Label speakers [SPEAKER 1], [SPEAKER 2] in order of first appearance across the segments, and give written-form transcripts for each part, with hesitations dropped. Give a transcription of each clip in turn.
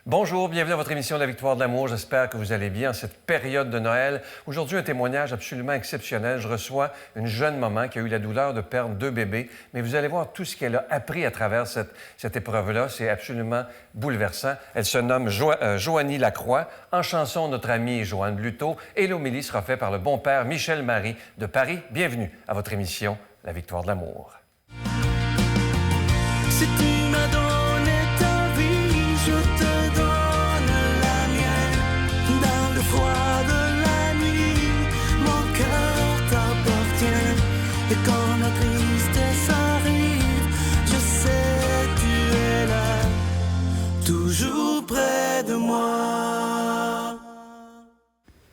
[SPEAKER 1] Bonjour, bienvenue à votre émission de la Victoire de l'amour. J'espère que vous allez bien en cette période de Noël. Aujourd'hui, un témoignage absolument exceptionnel. Je reçois une jeune maman qui a eu la douleur de perdre 2 bébés, mais vous allez voir tout ce qu'elle a appris à travers cette épreuve-là. C'est absolument bouleversant. Elle se nomme Joanie Lacroix. En chanson, notre amie Joanne Bluteau. Et l'homélie sera faite par le bon père Michel Marie de Paris. Bienvenue à votre émission La Victoire de l'amour.
[SPEAKER 2] Si tu m'as donné ta vie, je te donne la mienne. Dans le froid de la nuit, mon cœur t'appartient. Et quand la tristesse arrive, je sais tu es là, toujours près de moi.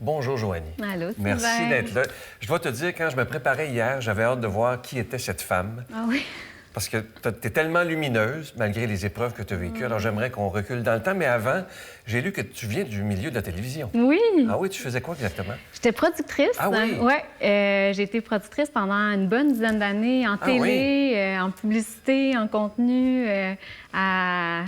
[SPEAKER 1] Bonjour, Joanie.
[SPEAKER 3] Allô,
[SPEAKER 1] merci
[SPEAKER 3] Sylvain.
[SPEAKER 1] d'être là. Je dois te dire, quand je me préparais hier, j'avais hâte de voir qui était cette femme.
[SPEAKER 3] Ah oui?
[SPEAKER 1] Parce que tu es tellement lumineuse, malgré les épreuves que tu as vécues. Alors, j'aimerais qu'on recule dans le temps. Mais avant, j'ai lu que tu viens du milieu de la télévision.
[SPEAKER 3] Oui.
[SPEAKER 1] Ah oui, tu faisais quoi exactement?
[SPEAKER 3] J'étais productrice.
[SPEAKER 1] Ah oui?
[SPEAKER 3] Ouais. J'ai été productrice pendant une bonne dizaine d'années en télé, en publicité, en contenu, à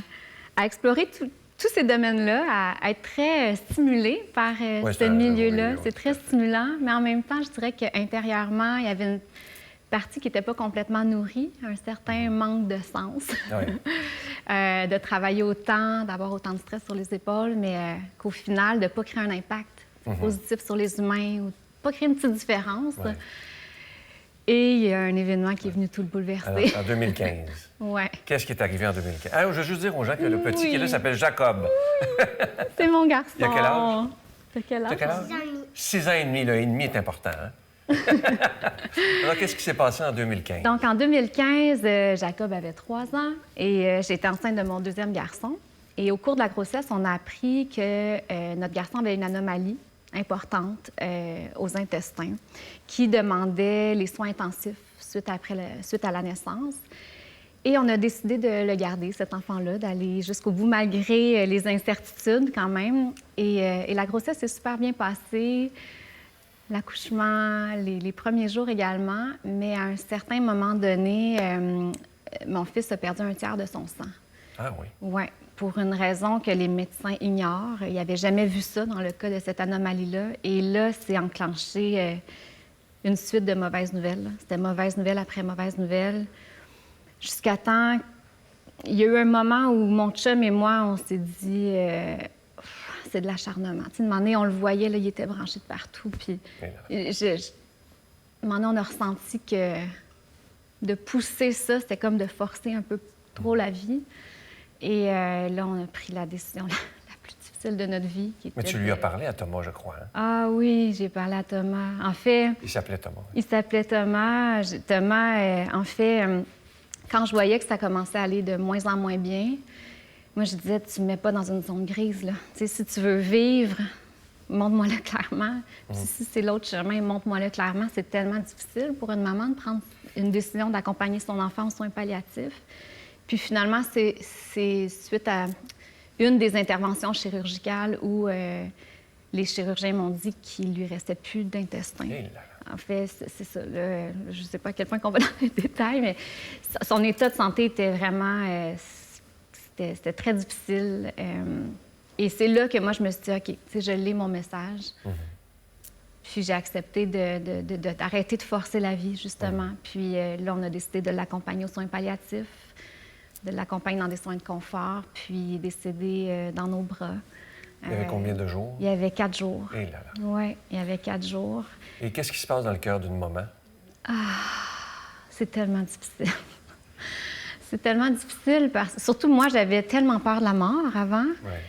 [SPEAKER 3] explorer tous ces domaines-là, à être très stimulée par ce milieu-là. C'est très stimulant, mais en même temps, je dirais qu'intérieurement, il y avait une partie qui n'était pas complètement nourrie, un certain manque de sens.
[SPEAKER 1] Oui.
[SPEAKER 3] De travailler autant, d'avoir autant de stress sur les épaules, mais qu'au final, de ne pas créer un impact positif sur les humains ou de ne pas créer une petite différence.
[SPEAKER 1] Oui.
[SPEAKER 3] Et il y a un événement qui est venu tout le bouleverser.
[SPEAKER 1] Alors, en 2015.
[SPEAKER 3] Ouais.
[SPEAKER 1] Qu'est-ce qui est arrivé en 2015? Ah, je veux juste dire aux gens que le petit qui est là s'appelle Jacob.
[SPEAKER 3] C'est mon garçon.
[SPEAKER 1] Il a quel âge?
[SPEAKER 3] T'as quel âge?
[SPEAKER 1] T'as quel âge? 6 ans et demi. Le et demi est important, hein? Alors, qu'est-ce qui s'est passé en 2015?
[SPEAKER 3] Donc, en 2015, Jacob avait 3 ans et j'étais enceinte de mon deuxième garçon. Et au cours de la grossesse, on a appris que notre garçon avait une anomalie importante aux intestins qui demandait les soins intensifs suite à la naissance. Et on a décidé de le garder, cet enfant-là, d'aller jusqu'au bout malgré les incertitudes quand même. Et la grossesse s'est super bien passée. L'accouchement, les premiers jours également, mais à un certain moment donné, mon fils a perdu un tiers de son sang.
[SPEAKER 1] Ah oui?
[SPEAKER 3] Oui, pour une raison que les médecins ignorent. Ils n'avaient jamais vu ça dans le cas de cette anomalie-là. Et là, c'est enclenché une suite de mauvaises nouvelles. C'était mauvaise nouvelle après mauvaise nouvelle. Jusqu'à temps, il y a eu un moment où mon chum et moi, on s'est dit... c'est de l'acharnement. Tu sais, un moment donné, on le voyait, là, il était branché de partout. Puis, un moment donné, on a ressenti que de pousser ça, c'était comme de forcer un peu trop la vie. Et là, on a pris la décision la plus difficile de notre vie.
[SPEAKER 1] Mais tu lui as parlé à Thomas, je crois. Hein?
[SPEAKER 3] Ah oui, j'ai parlé à Thomas. En fait...
[SPEAKER 1] Il s'appelait Thomas.
[SPEAKER 3] Il s'appelait Thomas. Thomas, en fait, quand je voyais que ça commençait à aller de moins en moins bien, moi, je disais, tu ne me mets pas dans une zone grise, là. Tu sais, si tu veux vivre, montre-moi-le clairement. Puis si c'est l'autre chemin, montre-moi-le clairement. C'est tellement difficile pour une maman de prendre une décision d'accompagner son enfant aux soins palliatifs. Puis finalement, c'est suite à une des interventions chirurgicales où les chirurgiens m'ont dit qu'il lui restait plus d'intestin. En fait, c'est ça. Là, je ne sais pas à quel point on va dans les détails, mais son état de santé était vraiment... C'était très difficile. Et c'est là que moi, je me suis dit, OK, tu sais, je lis mon message. Puis j'ai accepté d'arrêter de forcer la vie, justement. Puis là, on a décidé de l'accompagner aux soins palliatifs, de l'accompagner dans des soins de confort, puis il est décédé dans nos bras.
[SPEAKER 1] Il y avait combien de jours?
[SPEAKER 3] Il y avait 4 jours.
[SPEAKER 1] Et là là.
[SPEAKER 3] Oui, il y avait 4 jours.
[SPEAKER 1] Et qu'est-ce qui se passe dans le cœur d'une maman?
[SPEAKER 3] C'est tellement difficile. C'est tellement difficile parce que, surtout moi, j'avais tellement peur de la mort avant.
[SPEAKER 1] Ouais.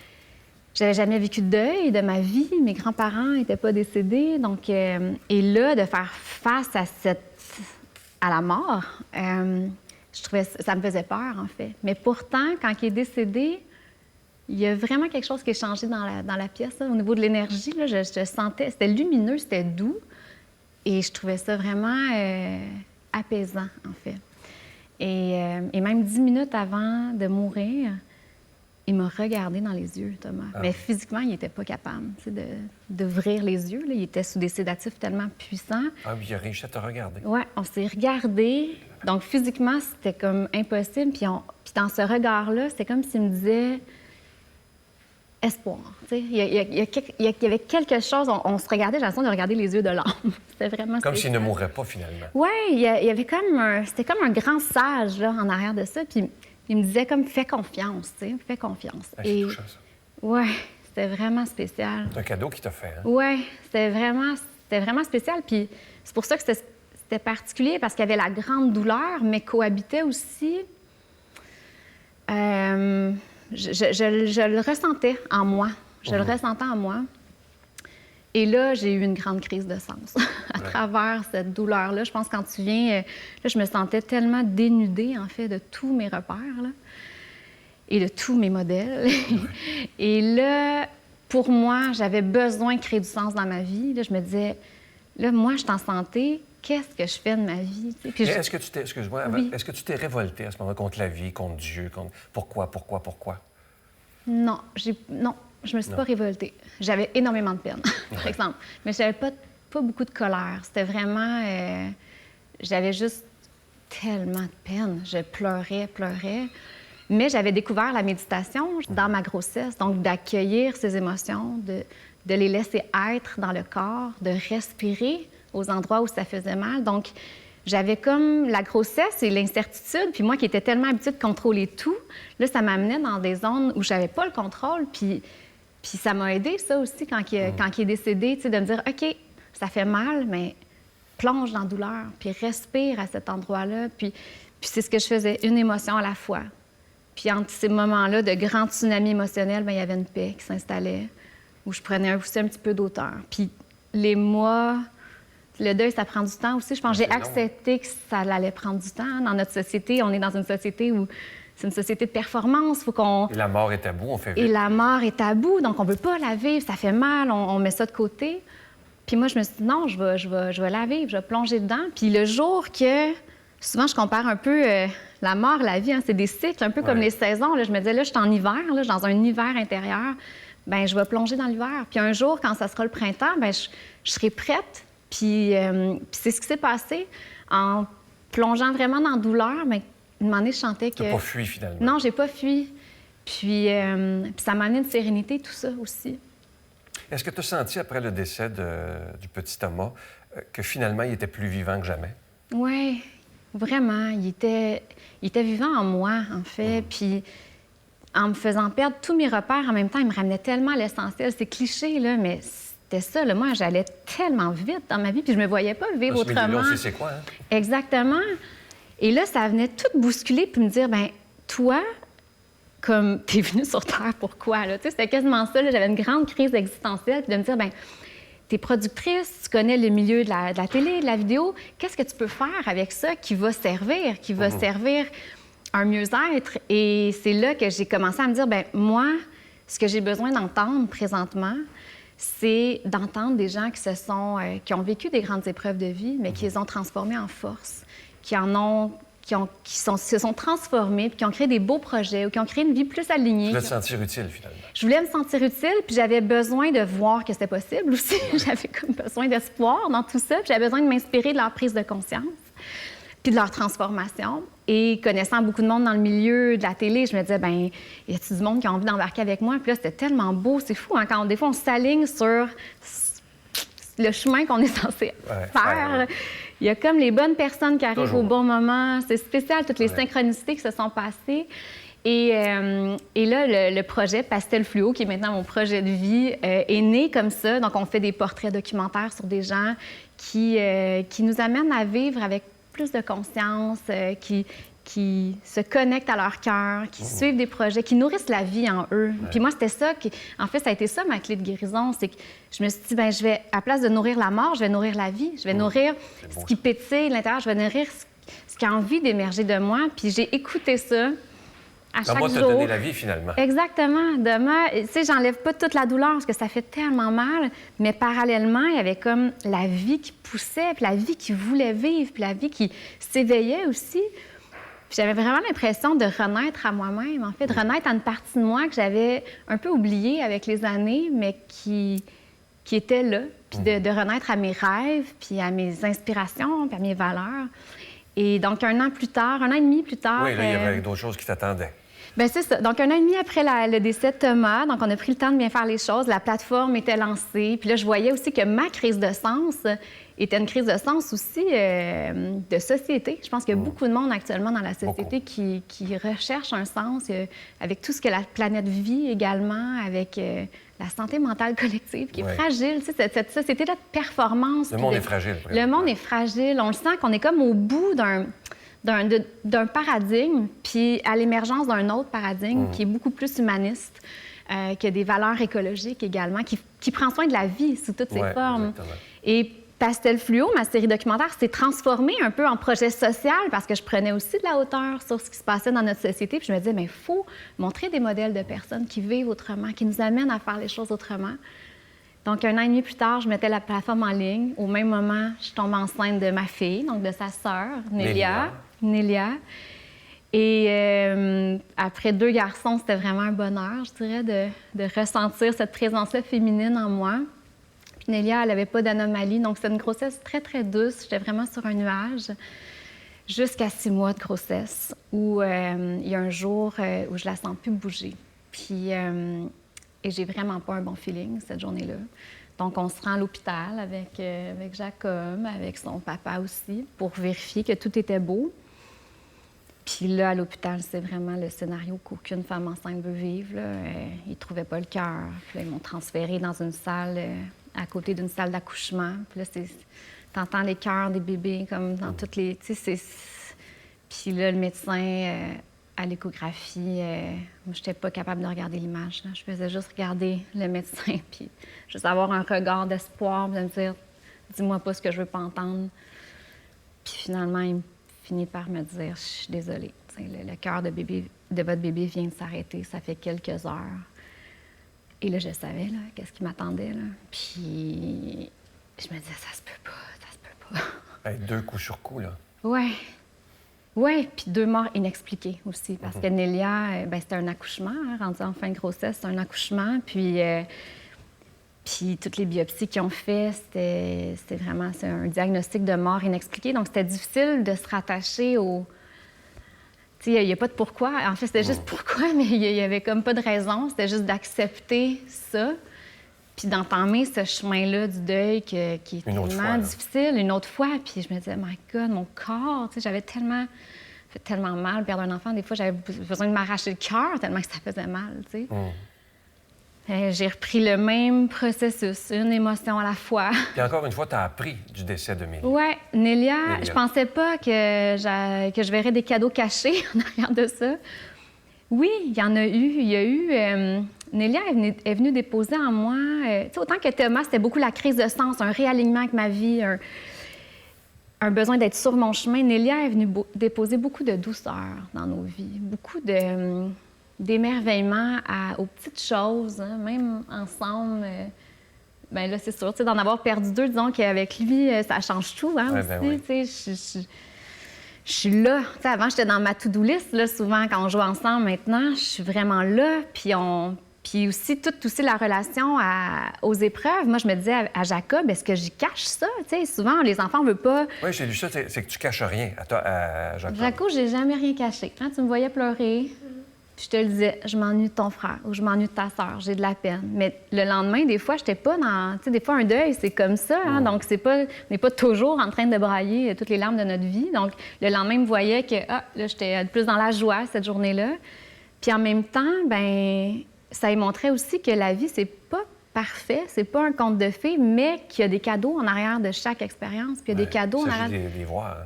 [SPEAKER 3] J'avais jamais vécu de deuil de ma vie. Mes grands-parents n'étaient pas décédés. Donc, et là, de faire face à la mort, je trouvais ça me faisait peur, en fait. Mais pourtant, quand il est décédé, il y a vraiment quelque chose qui a changé dans la pièce. Là. Au niveau de l'énergie, là, je sentais... C'était lumineux, c'était doux. Et je trouvais ça vraiment apaisant, en fait. Et même 10 minutes avant de mourir, il m'a regardé dans les yeux, Thomas. Mais physiquement, il n'était pas capable d'ouvrir les yeux. Là. Il était sous des sédatifs tellement puissants.
[SPEAKER 1] Ah, puis il a réussi à te regarder.
[SPEAKER 3] Oui, on s'est regardé. Donc, physiquement, c'était comme impossible. Puis dans ce regard-là, c'était comme s'il me disait espoir. Tu sais. Il y avait quelque chose, on se regardait, j'ai l'impression de regarder les yeux de l'âme. C'était vraiment
[SPEAKER 1] Comme s'il
[SPEAKER 3] spécial.
[SPEAKER 1] ne mourrait pas, finalement.
[SPEAKER 3] Oui, il y avait comme c'était comme un grand sage là, en arrière de ça. Puis il me disait comme, fais confiance, tu sais, fais confiance.
[SPEAKER 1] Ah, c'est touchant, ça.
[SPEAKER 3] Oui, c'était vraiment spécial.
[SPEAKER 1] C'est un cadeau qu'il t'a fait, hein?
[SPEAKER 3] Oui, c'était vraiment spécial. Puis c'est pour ça que c'était particulier, parce qu'il y avait la grande douleur, mais cohabitait aussi. Je le ressentais en moi. Je le ressentais en moi. Et là, j'ai eu une grande crise de sens à travers cette douleur-là. Je pense que quand tu viens, là, je me sentais tellement dénudée, en fait, de tous mes repères, là, et de tous mes modèles. Et là, pour moi, j'avais besoin de créer du sens dans ma vie. Là, je me disais, là, moi, je suis en santé, qu'est-ce que je fais de ma vie? Tu sais? Puis
[SPEAKER 1] Mais est-ce que tu t'es, excuse-moi,
[SPEAKER 3] Oui.
[SPEAKER 1] est-ce que tu t'es révoltée à ce moment contre la vie, contre Dieu, contre... Pourquoi?
[SPEAKER 3] Non, je me suis pas révoltée. J'avais énormément de peine, par exemple. Mais j'avais pas beaucoup de colère. C'était vraiment... j'avais juste tellement de peine. Je pleurais. Mais j'avais découvert la méditation dans ma grossesse. Donc, d'accueillir ces émotions, de les laisser être dans le corps, de respirer aux endroits où ça faisait mal. Donc, j'avais comme la grossesse et l'incertitude, puis moi qui étais tellement habituée de contrôler tout, là, ça m'amenait dans des zones où j'avais pas le contrôle, puis ça m'a aidé, ça aussi, quand il est décédé, tu sais, de me dire, OK, ça fait mal, mais plonge dans la douleur, puis respire à cet endroit-là, puis c'est ce que je faisais, une émotion à la fois. Puis entre ces moments-là de grand tsunami émotionnel, bien, il y avait une paix qui s'installait, où je prenais aussi un petit peu d'auteur. Puis les mois... Le deuil, ça prend du temps aussi. Je pense que j'ai accepté que ça allait prendre du temps. Dans notre société, on est dans une société où c'est une société de performance. Faut qu'on...
[SPEAKER 1] Et la mort est tabou, on fait vite.
[SPEAKER 3] Et la mort est tabou, donc on ne veut pas la vivre, ça fait mal, on met ça de côté. Puis moi, je me suis dit, non, je vais la vivre, je vais plonger dedans. Puis le jour que... Souvent, je compare un peu la mort, la vie, hein, c'est des cycles, un peu comme les saisons. Là, je me disais, là, je suis en hiver, là, dans un hiver intérieur. Bien, je vais plonger dans l'hiver. Puis un jour, quand ça sera le printemps, bien, je serai prête. Puis c'est ce qui s'est passé en plongeant vraiment dans la douleur. Mais une moment donné, je sentais que...
[SPEAKER 1] Tu n'as pas fui, finalement.
[SPEAKER 3] Non, j'ai pas fui. Puis ça m'a amené une sérénité, tout ça aussi.
[SPEAKER 1] Est-ce que tu as senti, après le décès du petit Thomas, que finalement, il était plus vivant que jamais?
[SPEAKER 3] Oui, vraiment. Il était vivant en moi, en fait. Puis en me faisant perdre tous mes repères, en même temps, il me ramenait tellement à l'essentiel. C'est cliché, là, mais... C'était ça, là. Moi, j'allais tellement vite dans ma vie, puis je me voyais pas vivre autrement.
[SPEAKER 1] Là, c'est quoi, hein?
[SPEAKER 3] Exactement. Et là, ça venait tout bousculer, puis me dire, ben toi, comme t'es venu sur Terre, pourquoi, là? Tu sais, c'était quasiment ça, là. J'avais une grande crise existentielle, puis de me dire, ben t'es productrice, tu connais le milieu de la télé, de la vidéo, qu'est-ce que tu peux faire avec ça qui va servir, servir un mieux-être? Et c'est là que j'ai commencé à me dire, ben moi, ce que j'ai besoin d'entendre présentement, c'est d'entendre des gens qui ont vécu des grandes épreuves de vie, mais qui les ont transformées en force, qui se sont transformés, puis qui ont créé des beaux projets ou qui ont créé une vie plus alignée.
[SPEAKER 1] Tu voulais te sentir utile, finalement.
[SPEAKER 3] Je voulais me sentir utile, puis j'avais besoin de voir que c'était possible aussi. J'avais comme besoin d'espoir dans tout ça, puis j'avais besoin de m'inspirer de leur prise de conscience, puis de leur transformation. Et connaissant beaucoup de monde dans le milieu de la télé, je me disais, bien, y a-t-il du monde qui a envie d'embarquer avec moi? Puis là, c'était tellement beau, c'est fou, hein, quand des fois, on s'aligne sur le chemin qu'on est censé faire. Il y a comme les bonnes personnes qui arrivent au bon moment. C'est spécial, toutes les synchronicités qui se sont passées. Et là, le projet Pastel Fluo, qui est maintenant mon projet de vie, est né comme ça. Donc, on fait des portraits documentaires sur des gens qui nous amènent à vivre avec plus de conscience, qui se connectent à leur cœur, qui suivent des projets, qui nourrissent la vie en eux. Puis moi, c'était ça en fait, ça a été ça ma clé de guérison, c'est que je me suis dit, bien, à place de nourrir la mort, je vais nourrir la vie, je vais nourrir ce qui pétille de l'intérieur, je vais nourrir ce qui a envie d'émerger de moi. Puis j'ai écouté ça à chaque jour.
[SPEAKER 1] Moi, t'as donné la vie, finalement.
[SPEAKER 3] Exactement. Demain, tu sais, j'enlève pas toute la douleur parce que ça fait tellement mal, mais parallèlement, il y avait comme la vie qui poussait, puis la vie qui voulait vivre, puis la vie qui s'éveillait aussi. Puis j'avais vraiment l'impression de renaître à moi-même, en fait, de renaître à une partie de moi que j'avais un peu oubliée avec les années, mais qui était là, puis de renaître à mes rêves, puis à mes inspirations, puis à mes valeurs. Et donc, un an et demi plus tard...
[SPEAKER 1] Oui, là, il y avait d'autres choses qui t'attendaient.
[SPEAKER 3] Bien, c'est ça. Donc, 1 an et demi après le décès de Thomas, donc on a pris le temps de bien faire les choses. La plateforme était lancée. Puis là, je voyais aussi que ma crise de sens était une crise de sens aussi de société. Je pense qu'il y a beaucoup de monde actuellement dans la société qui recherche un sens, avec tout ce que la planète vit également, avec la santé mentale collective qui est fragile. Tu sais, cette société-là de performance.
[SPEAKER 1] Le monde est fragile.
[SPEAKER 3] Le monde est fragile. On le sent qu'on est comme au bout d'un paradigme, puis à l'émergence d'un autre paradigme qui est beaucoup plus humaniste, qui a des valeurs écologiques également, qui prend soin de la vie sous toutes ses formes.
[SPEAKER 1] Exactement.
[SPEAKER 3] Et Pastel Fluo, ma série documentaire, s'est transformée un peu en projet social parce que je prenais aussi de la hauteur sur ce qui se passait dans notre société. Puis je me disais, mais il faut montrer des modèles de personnes qui vivent autrement, qui nous amènent à faire les choses autrement. Donc, 1 an et demi plus tard, je mettais la plateforme en ligne. Au même moment, je tombe enceinte de ma fille, donc de sa sœur, Nélia. Et après 2 garçons, c'était vraiment un bonheur, je dirais, de ressentir cette présence-là féminine en moi. Puis Nélia, elle n'avait pas d'anomalie, donc c'était une grossesse très, très douce. J'étais vraiment sur un nuage jusqu'à 6 mois de grossesse, où il y a un jour où je la sens plus bouger. Puis, et j'ai vraiment pas un bon feeling cette journée-là. Donc, on se rend à l'hôpital avec Jacob, avec son papa aussi, pour vérifier que tout était beau. Puis là, à l'hôpital, c'est vraiment le scénario qu'aucune femme enceinte veut vivre. Là. Ils ne trouvaient pas le cœur. Puis là, ils m'ont transférée dans une salle, à côté d'une salle d'accouchement. Puis là, t'entends les cœurs des bébés, comme dans toutes les... Tu sais, Puis là, le médecin, à l'échographie, moi, je n'étais pas capable de regarder l'image. Là. Je faisais juste regarder le médecin, puis juste avoir un regard d'espoir, de me dire, dis-moi pas ce que je veux pas entendre. Puis finalement, il finit par me dire, je suis désolée. Le cœur de votre bébé vient de s'arrêter, ça fait quelques heures. Et là, je savais, là, qu'est-ce qui m'attendait, là. Puis je me disais, ça se peut pas.
[SPEAKER 1] Hey, 2 coups sur coup, là.
[SPEAKER 3] Oui, puis 2 morts inexpliquées aussi, parce que Nélia, c'était un accouchement, hein, rendu en fin de grossesse, c'est un accouchement, puis toutes les biopsies qu'ils ont fait, c'était vraiment un diagnostic de mort inexpliquée, donc c'était difficile de se rattacher au... Tu sais, il n'y a pas de pourquoi, en fait, c'était juste pourquoi, mais il n'y avait comme pas de raison, c'était juste d'accepter ça, puis d'entamer ce chemin-là du deuil qui est tellement difficile, une autre fois. Puis je me disais, my God, mon corps, tu sais, j'avais tellement fait tellement mal perdre un enfant. Des fois, j'avais besoin de m'arracher le cœur tellement que ça faisait mal, tu sais. J'ai repris le même processus, une émotion à la fois.
[SPEAKER 1] Puis encore une fois, tu as appris du décès de Mélie.
[SPEAKER 3] Oui, Nélia, je pensais pas que je verrais des cadeaux cachés en arrière de ça. Oui, il y en a eu. Il y a eu... Nélia est venue déposer en moi... tu sais, autant que Thomas, c'était beaucoup la crise de sens, un réalignement avec ma vie, un besoin d'être sur mon chemin. Nélia est venue déposer beaucoup de douceur dans nos vies, beaucoup d'émerveillement aux petites choses, hein, même ensemble. Bien là, c'est sûr, tu sais, d'en avoir perdu 2, disons qu'avec lui, ça change tout, hein, aussi. Tu sais, je suis là. Tu sais, avant, j'étais dans ma to-do list, là, souvent, quand on joue ensemble. Maintenant, je suis vraiment là. Puis aussi, toute aussi la relation aux épreuves. Moi, je me disais à Jacob, est-ce que j'y cache ça? Tu sais, souvent, les enfants ne veulent pas...
[SPEAKER 1] Oui, j'ai lu ça, c'est que tu caches rien à Jacob.
[SPEAKER 3] Jacob, j'ai jamais rien caché. Quand tu me voyais pleurer, puis je te le disais, je m'ennuie de ton frère ou je m'ennuie de ta sœur, j'ai de la peine. Mais le lendemain, des fois, j'étais pas dans... Tu sais, des fois, un deuil, c'est comme ça. Hein? Donc, on n'est pas toujours en train de brailler toutes les larmes de notre vie. Donc, le lendemain, il me voyait que, là, j'étais plus dans la joie cette journée-là. Puis en même temps, ça lui montrait aussi que la vie, c'est pas parfait, c'est pas un conte de fées, mais qu'il y a des cadeaux en arrière de chaque expérience. Puis il y a des cadeaux en arrière...
[SPEAKER 1] Il s'agit de les voir, hein?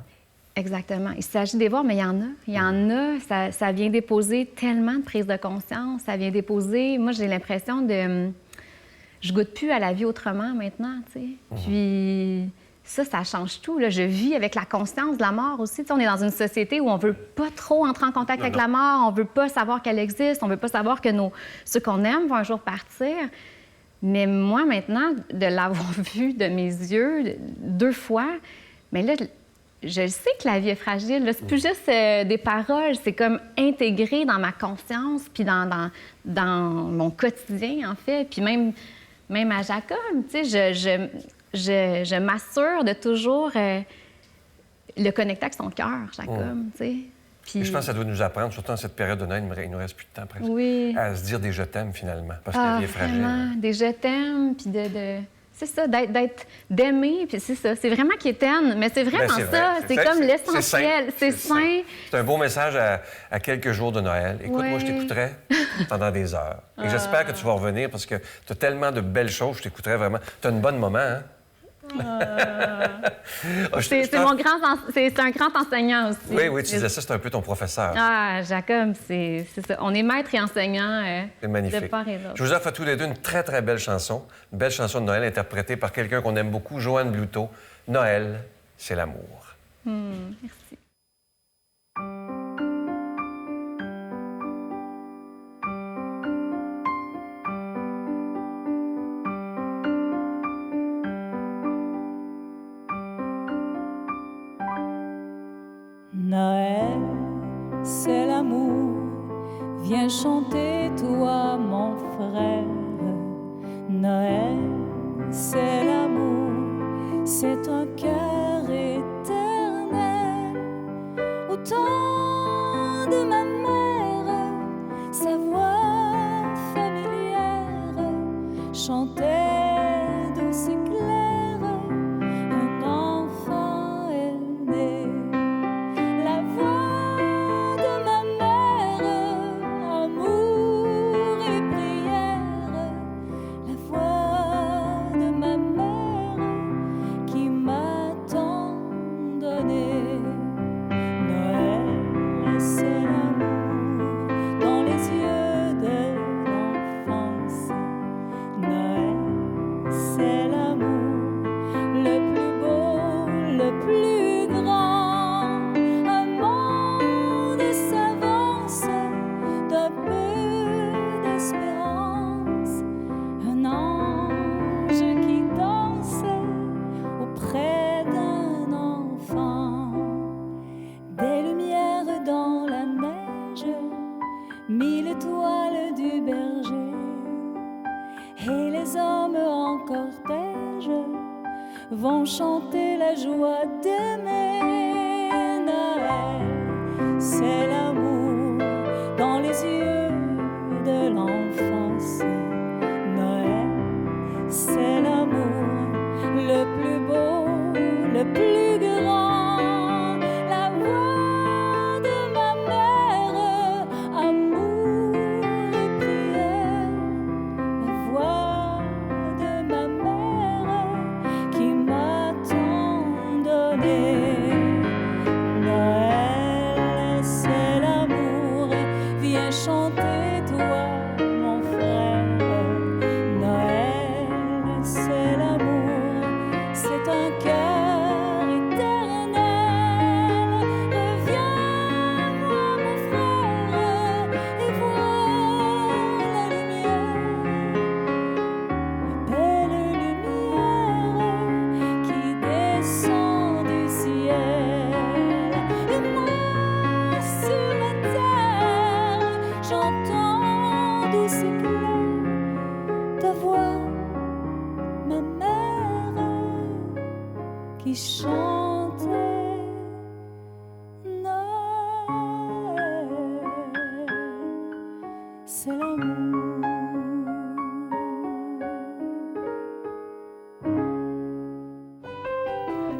[SPEAKER 3] Exactement. Il s'agit de les voir, mais il y en a. Il y en a. Ça vient déposer tellement de prise de conscience. Ça vient déposer... Moi, j'ai l'impression de... Je goûte plus à la vie autrement maintenant, tu sais. Puis ça change tout. Là. Je vis avec la conscience de la mort aussi. Tu sais, on est dans une société où on veut pas trop entrer en contact avec la mort. On veut pas savoir qu'elle existe. On veut pas savoir que ceux qu'on aime vont un jour partir. Mais moi, maintenant, de l'avoir vu de mes yeux 2 fois, mais là... Je sais que la vie est fragile. Là, c'est plus juste des paroles, c'est comme intégré dans ma conscience, puis dans mon quotidien, en fait. Puis même à Jacob, tu sais, je m'assure de toujours le connecter avec son cœur, Jacob, tu sais. Puis...
[SPEAKER 1] Et je pense que ça doit nous apprendre, surtout dans cette période de Noël, il nous reste plus de temps presque,
[SPEAKER 3] Oui.
[SPEAKER 1] à se dire des je t'aime finalement, parce que la vie est fragile.
[SPEAKER 3] Vraiment, des je t'aime, puis c'est ça, d'aimer, puis c'est ça. C'est vraiment quétaine, mais c'est vraiment
[SPEAKER 1] Ben, c'est
[SPEAKER 3] ça.
[SPEAKER 1] vrai.
[SPEAKER 3] C'est comme l'essentiel. C'est sain.
[SPEAKER 1] C'est un beau message à quelques jours de Noël. Écoute, moi, je t'écouterai pendant des heures. Et j'espère que tu vas revenir parce que tu as tellement de belles choses, je t'écouterai vraiment. Tu as une bonne moment, hein?
[SPEAKER 3] C'est un grand enseignant aussi.
[SPEAKER 1] Oui, tu disais ça, c'est un peu ton professeur.
[SPEAKER 3] Ah, Jacob, c'est ça. On est maître et enseignant
[SPEAKER 1] C'est magnifique.
[SPEAKER 3] de part et d'autre.
[SPEAKER 1] Je vous offre à tous les deux une très, très belle chanson. Une belle chanson de Noël interprétée par quelqu'un qu'on aime beaucoup, Joanne Bluteau. Noël, c'est l'amour.
[SPEAKER 3] Merci.
[SPEAKER 4] Noël, c'est l'amour, viens chanter toi mon frère. Noël, c'est l'amour, c'est un cœur éternel. Au temps de ma mère, sa voix familière chantait douce et claire, un enfant est né. La voix de ma mère, amour et prière. La voix de ma mère qui m'a tant donné. Noël, c'est l'amour dans les yeux de l'enfance. Noël, c'est l'amour le plus beau, le plus grand. Un monde s'avance d'un peu d'espérance. Un ange qui danse auprès d'un enfant. Des lumières dans la neige, 1000 étoiles du berger. Et les hommes en cortège vont chanter la joie d'aimer. Noël, c'est l'amour dans les yeux de l'enfance. Noël, c'est l'amour le plus beau, le plus grand. La voix de ma mère, amour et prière. La voix de ma mère qui m'a tant donné. Noël, c'est l'amour, viens chanter toi mon frère. Noël, c'est l'amour, c'est un cœur éternel. Reviens-moi mon frère et vois la lumière. La belle lumière qui descend du ciel. Et moi sur la terre, j'entends douce et claire ta voix, ma mère, qui chantait Noël, c'est l'amour.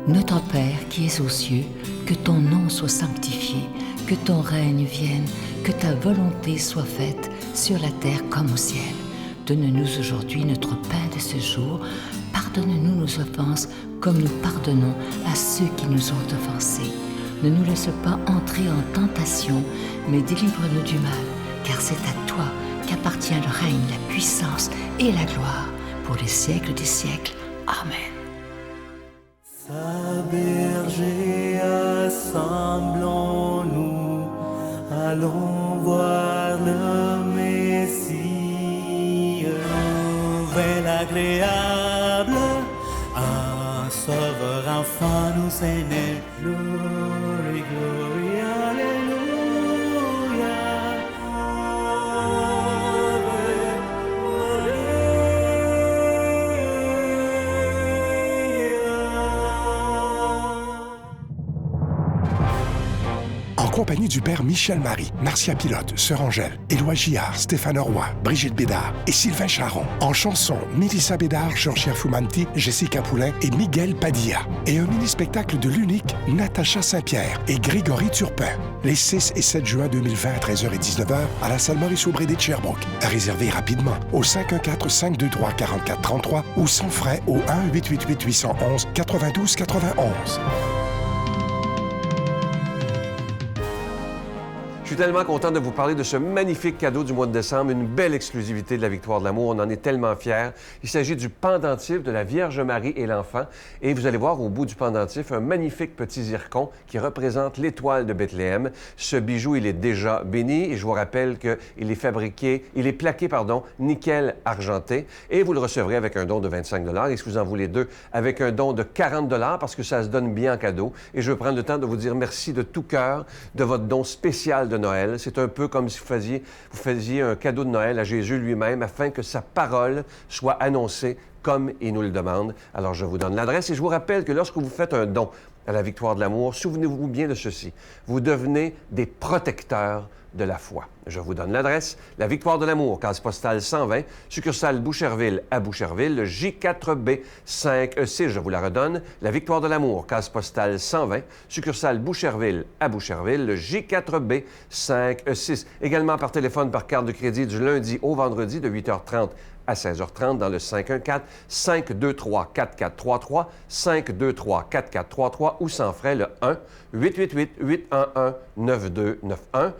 [SPEAKER 5] Notre Père qui es aux cieux, que ton nom soit sanctifié, que ton règne vienne, que ta volonté soit faite sur la terre comme au ciel. Donne-nous aujourd'hui notre pain de ce jour. Pardonne-nous nos offenses comme nous pardonnons à ceux qui nous ont offensés. Ne nous laisse pas entrer en tentation, mais délivre-nous du mal, car c'est à toi qu'appartient le règne, la puissance et la gloire pour les siècles des siècles. Amen.
[SPEAKER 2] Sa berger, assemblons-nous, allons voir le Messie. Nouvelle agréable, un sauveur enfant nous est né. Glory, glory, alléluia.
[SPEAKER 6] compagnie du père Michel Marie, Marcia Pilote, Sœur Angèle, Éloi Gillard, Stéphane Roy, Brigitte Bédard et Sylvain Charon. En chanson, Mélissa Bédard, Jean-Pierre Fumanti, Jessica Poulain et Miguel Padilla. Et un mini-spectacle de l'unique Natacha Saint-Pierre et Grégory Turpin. Les 6 et 7 juin 2020 à 13h et 19h à la salle Maurice-Aubry de Sherbrooke. À réserver rapidement au 514-523-4433 ou sans frais au 1-888-811-92-91.
[SPEAKER 1] Je suis tellement content de vous parler de ce magnifique cadeau du mois de décembre, une belle exclusivité de la Victoire de l'amour. On en est tellement fiers. Il s'agit du pendentif de la Vierge Marie et l'Enfant. Et vous allez voir au bout du pendentif un magnifique petit zircon qui représente l'étoile de Bethléem. Ce bijou, il est déjà béni et je vous rappelle qu'il est fabriqué, il est plaqué, nickel argenté. Et vous le recevrez avec un don de 25 $. Et si vous en voulez deux, avec un don de 40 $ parce que ça se donne bien en cadeau. Et je veux prendre le temps de vous dire merci de tout cœur de votre don spécial de Noël. C'est un peu comme si vous faisiez un cadeau de Noël à Jésus lui-même afin que sa parole soit annoncée comme il nous le demande. Alors, je vous donne l'adresse et je vous rappelle que lorsque vous faites un don à la Victoire de l'amour, souvenez-vous bien de ceci. Vous devenez des protecteurs de la foi. Je vous donne l'adresse. La Victoire de l'amour, case postale 120, succursale Boucherville à Boucherville, le J4B 5E6. Je vous la redonne. La Victoire de l'amour, case postale 120, succursale Boucherville à Boucherville, le J4B 5E6. Également par téléphone, par carte de crédit du lundi au vendredi de 8h30 à 16h30 dans le 514-523-4433, 523-4433 ou sans frais le 1-888-811-9291,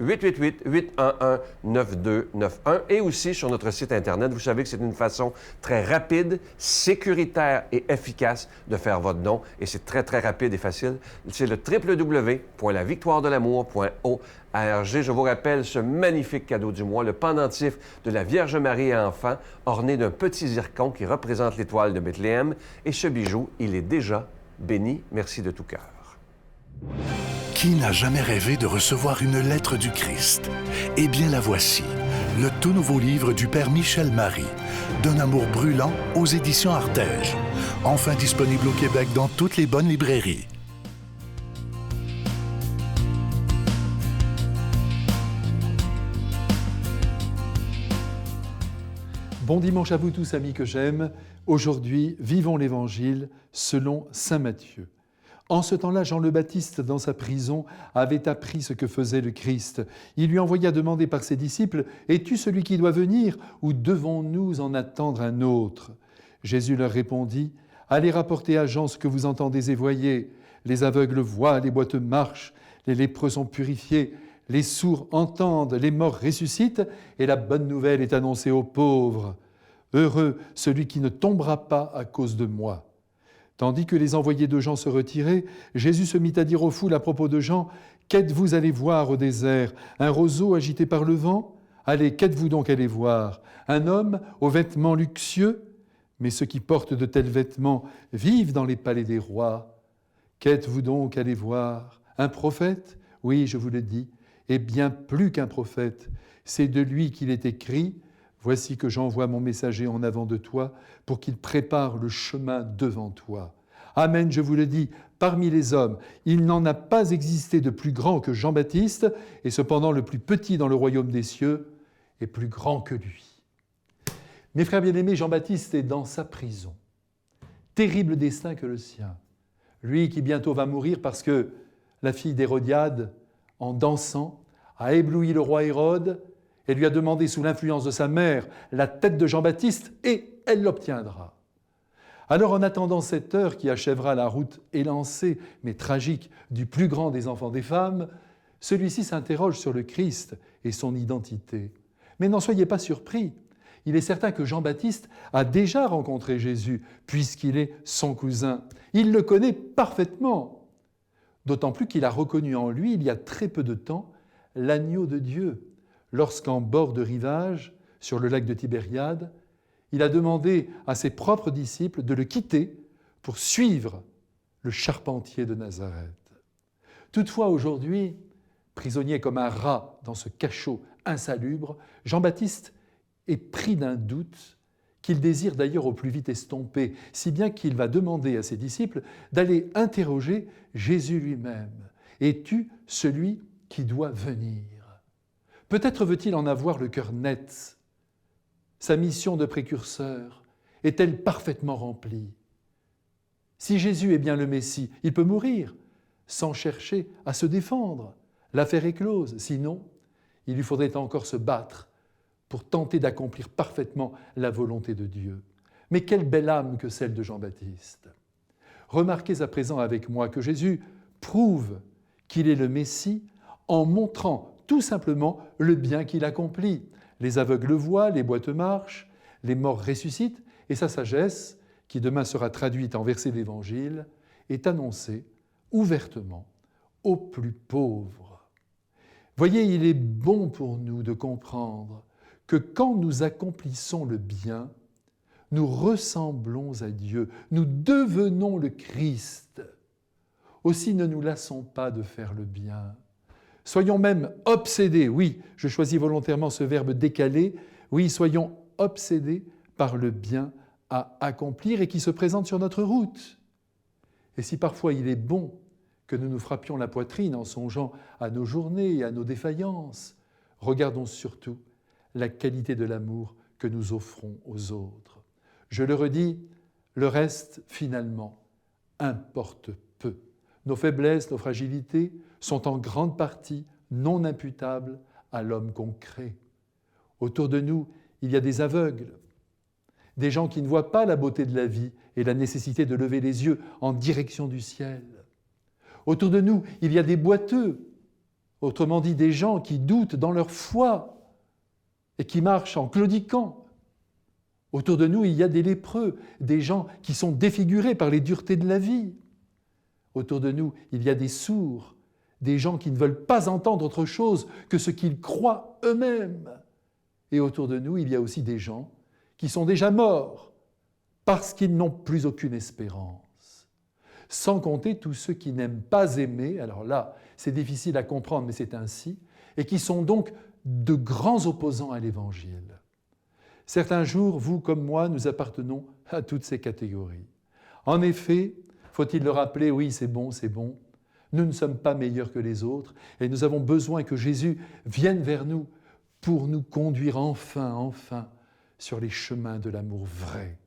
[SPEAKER 1] 1-888-811-9291 et aussi sur notre site Internet. Vous savez que c'est une façon très rapide, sécuritaire et efficace de faire votre don et c'est très, très rapide et facile. C'est le www.lavictoiredelamour.org. Je vous rappelle ce magnifique cadeau du mois, le pendentif de la Vierge Marie et Enfant, orné d'un petit zircon qui représente l'étoile de Bethléem. Et ce bijou, il est déjà béni. Merci de tout cœur.
[SPEAKER 6] Qui n'a jamais rêvé de recevoir une lettre du Christ? Eh bien, la voici, le tout nouveau livre du Père Michel Marie, D'un amour brûlant aux éditions Artege. Enfin disponible au Québec dans toutes les bonnes librairies.
[SPEAKER 7] Bon dimanche à vous tous, amis que j'aime. Aujourd'hui, vivons l'Évangile selon saint Matthieu. En ce temps-là, Jean le Baptiste, dans sa prison, avait appris ce que faisait le Christ. Il lui envoya demander par ses disciples « Es-tu celui qui doit venir ou devons-nous en attendre un autre ?» Jésus leur répondit « Allez rapporter à Jean ce que vous entendez et voyez. Les aveugles voient, les boiteux marchent, les lépreux sont purifiés, les sourds entendent, les morts ressuscitent, et la bonne nouvelle est annoncée aux pauvres. Heureux celui qui ne tombera pas à cause de moi. » Tandis que les envoyés de Jean se retiraient, Jésus se mit à dire aux foules à propos de Jean, « Qu'êtes-vous allés voir au désert? Un roseau agité par le vent? Allez, qu'êtes-vous donc allés voir? Un homme aux vêtements luxueux? Mais ceux qui portent de tels vêtements vivent dans les palais des rois. Qu'êtes-vous donc allés voir? Un prophète? Oui, je vous le dis. Et bien plus qu'un prophète. C'est de lui qu'il est écrit « Voici que j'envoie mon messager en avant de toi pour qu'il prépare le chemin devant toi. » Amen, je vous le dis, parmi les hommes, il n'en a pas existé de plus grand que Jean-Baptiste, et cependant le plus petit dans le royaume des cieux est plus grand que lui. Mes frères bien-aimés, Jean-Baptiste est dans sa prison. Terrible destin que le sien. Lui qui bientôt va mourir parce que la fille d'Hérodiade, en dansant, a ébloui le roi Hérode et lui a demandé sous l'influence de sa mère la tête de Jean-Baptiste et elle l'obtiendra. Alors en attendant cette heure qui achèvera la route élancée mais tragique du plus grand des enfants des femmes, celui-ci s'interroge sur le Christ et son identité. Mais n'en soyez pas surpris, il est certain que Jean-Baptiste a déjà rencontré Jésus puisqu'il est son cousin. Il le connaît parfaitement. D'autant plus qu'il a reconnu en lui, il y a très peu de temps, l'agneau de Dieu, lorsqu'en bord de rivage, sur le lac de Tibériade, il a demandé à ses propres disciples de le quitter pour suivre le charpentier de Nazareth. Toutefois, aujourd'hui, prisonnier comme un rat dans ce cachot insalubre, Jean-Baptiste est pris d'un doute qu'il désire d'ailleurs au plus vite estomper, si bien qu'il va demander à ses disciples d'aller interroger Jésus lui-même. Es-tu celui qui doit venir? Peut-être veut-il en avoir le cœur net. Sa mission de précurseur est-elle parfaitement remplie? Si Jésus est bien le Messie, il peut mourir sans chercher à se défendre. L'affaire est close. Sinon, il lui faudrait encore se battre pour tenter d'accomplir parfaitement la volonté de Dieu. Mais quelle belle âme que celle de Jean-Baptiste! Remarquez à présent avec moi que Jésus prouve qu'il est le Messie en montrant tout simplement le bien qu'il accomplit. Les aveugles voient, les boiteux marchent, les morts ressuscitent, et sa sagesse, qui demain sera traduite en versets de l'Évangile, est annoncée ouvertement aux plus pauvres. Voyez, il est bon pour nous de comprendre que quand nous accomplissons le bien, nous ressemblons à Dieu, nous devenons le Christ. Aussi ne nous lassons pas de faire le bien. Soyons même obsédés, oui, je choisis volontairement ce verbe décalé, oui, soyons obsédés par le bien à accomplir et qui se présente sur notre route. Et si parfois il est bon que nous nous frappions la poitrine en songeant à nos journées et à nos défaillances, regardons surtout la qualité de l'amour que nous offrons aux autres. Je le redis, le reste, finalement, importe peu. Nos faiblesses, nos fragilités sont en grande partie non imputables à l'homme qu'on crée. Autour de nous, il y a des aveugles, des gens qui ne voient pas la beauté de la vie et la nécessité de lever les yeux en direction du ciel. Autour de nous, il y a des boiteux, autrement dit des gens qui doutent dans leur foi et qui marchent en claudiquant. Autour de nous, il y a des lépreux, des gens qui sont défigurés par les duretés de la vie. Autour de nous, il y a des sourds, des gens qui ne veulent pas entendre autre chose que ce qu'ils croient eux-mêmes. Et autour de nous, il y a aussi des gens qui sont déjà morts parce qu'ils n'ont plus aucune espérance. Sans compter tous ceux qui n'aiment pas aimer, alors là, c'est difficile à comprendre, mais c'est ainsi, et qui sont donc de grands opposants à l'Évangile. Certains jours, vous comme moi, nous appartenons à toutes ces catégories. En effet, faut-il le rappeler, oui, c'est bon, nous ne sommes pas meilleurs que les autres et nous avons besoin que Jésus vienne vers nous pour nous conduire enfin, sur les chemins de l'amour vrai.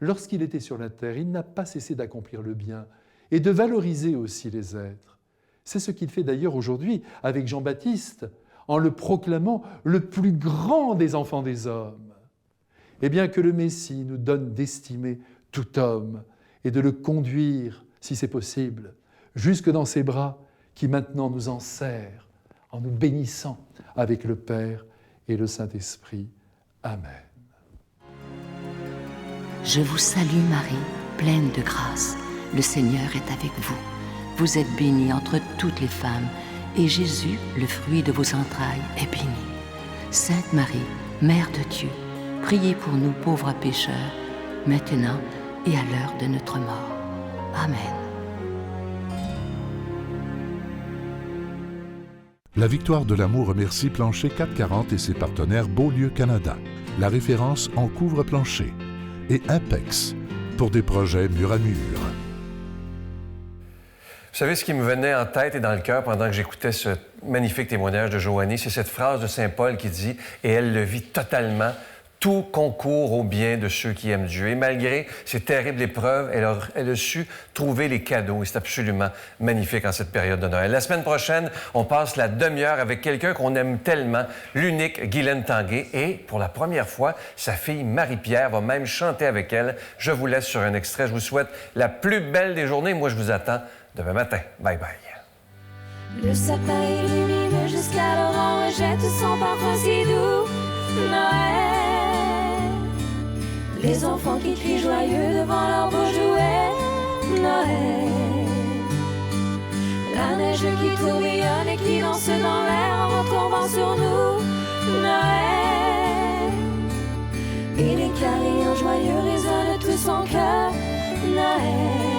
[SPEAKER 7] Lorsqu'il était sur la terre, il n'a pas cessé d'accomplir le bien et de valoriser aussi les êtres. C'est ce qu'il fait d'ailleurs aujourd'hui avec Jean-Baptiste, en le proclamant le plus grand des enfants des hommes. Et bien que le Messie nous donne d'estimer tout homme et de le conduire, si c'est possible, jusque dans ses bras qui maintenant nous en serrent en nous bénissant avec le Père et le Saint-Esprit. Amen.
[SPEAKER 5] Je vous salue Marie, pleine de grâce. Le Seigneur est avec vous. Vous êtes bénie entre toutes les femmes, et Jésus, le fruit de vos entrailles, est béni. Sainte Marie, Mère de Dieu, priez pour nous pauvres pécheurs, maintenant et à l'heure de notre mort. Amen.
[SPEAKER 8] La Victoire de l'amour remercie Plancher 440 et ses partenaires Beaulieu Canada, la référence en couvre-plancher, et Impex pour des projets mur à mur.
[SPEAKER 1] Vous savez, ce qui me venait en tête et dans le cœur pendant que j'écoutais ce magnifique témoignage de Joanie, c'est cette phrase de Saint Paul qui dit « Et elle le vit totalement, tout concourt au bien de ceux qui aiment Dieu. » Et malgré ces terribles épreuves, elle a su trouver les cadeaux. Et c'est absolument magnifique en cette période de Noël. La semaine prochaine, on passe la demi-heure avec quelqu'un qu'on aime tellement, l'unique Guylaine Tanguay. Et pour la première fois, sa fille Marie-Pierre va même chanter avec elle. Je vous laisse sur un extrait. Je vous souhaite la plus belle des journées. Moi, je vous attends demain matin. Bye bye.
[SPEAKER 4] Le sapin est lumineux jusqu'à l'aurore, jette son parfum si doux. Noël, les enfants qui crient joyeux devant leurs beaux jouets. Noël, la neige qui tourbillonne et qui danse dans l'air en retombant sur nous. Noël, et les carillons joyeux résonnent tout son cœur. Noël.